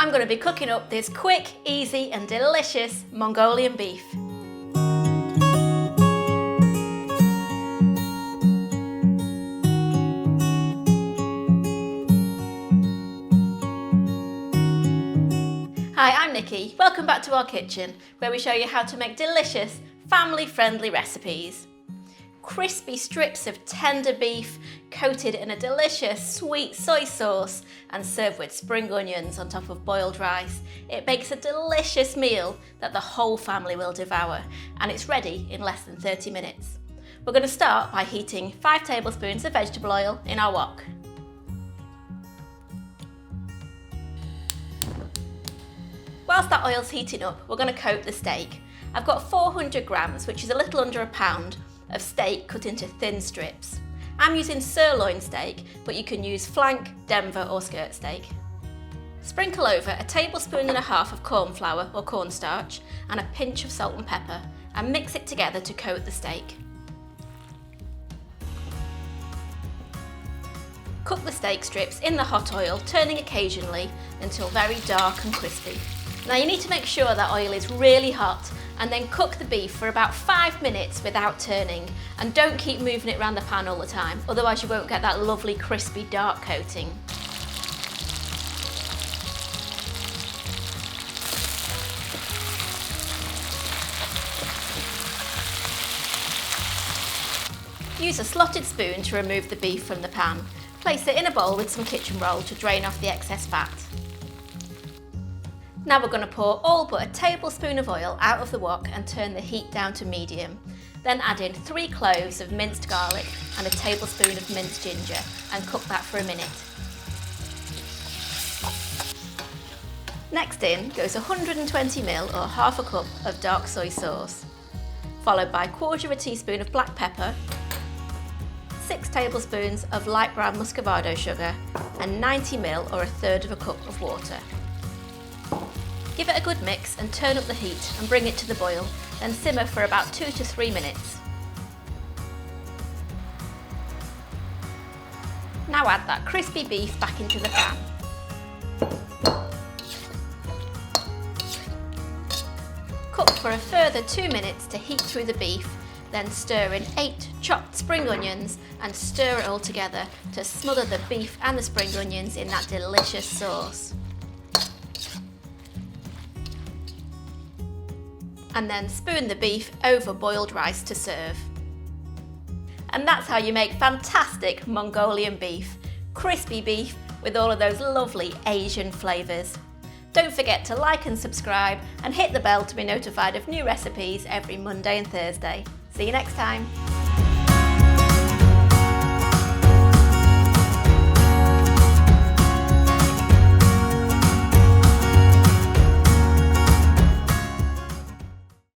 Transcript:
I'm going to be cooking up this quick, easy and delicious Mongolian beef. Hi, I'm Nikki. Welcome back to our kitchen, where we show you how to make delicious, family-friendly recipes. Crispy strips of tender beef coated in a delicious sweet soy sauce and served with spring onions on top of boiled rice. It makes a delicious meal that the whole family will devour, and it's ready in less than 30 minutes. We're going to start by heating 5 tablespoons of vegetable oil in our wok. Whilst that oil's heating up, we're going to coat the steak. I've got 400 grams, which is a little under a pound, of steak cut into thin strips. I'm using sirloin steak, but you can use flank, Denver or skirt steak. Sprinkle over 1.5 tablespoons of cornflour or cornstarch and a pinch of salt and pepper and mix it together to coat the steak. Cook the steak strips in the hot oil, turning occasionally until very dark and crispy. Now you need to make sure that oil is really hot and then cook the beef for about 5 minutes without turning, and don't keep moving it around the pan all the time, otherwise you won't get that lovely crispy dark coating. Use a slotted spoon to remove the beef from the pan. Place it in a bowl with some kitchen roll to drain off the excess fat. Now we're going to pour all but 1 tablespoon of oil out of the wok and turn the heat down to medium. Then add in 3 cloves of minced garlic and 1 tablespoon of minced ginger and cook that for a minute. Next in goes 120 ml or 1/2 cup of dark soy sauce, followed by 1/4 teaspoon of black pepper, 6 tablespoons of light brown muscovado sugar and 90 ml or 1/3 cup of water. Give it a good mix and turn up the heat and bring it to the boil, then simmer for about 2 to 3 minutes. Now add that crispy beef back into the pan. Cook for a further 2 minutes to heat through the beef, then stir in 8 chopped spring onions and stir it all together to smother the beef and the spring onions in that delicious sauce. And then spoon the beef over boiled rice to serve. And that's how you make fantastic Mongolian beef. Crispy beef with all of those lovely Asian flavours. Don't forget to like and subscribe and hit the bell to be notified of new recipes every Monday and Thursday. See you next time.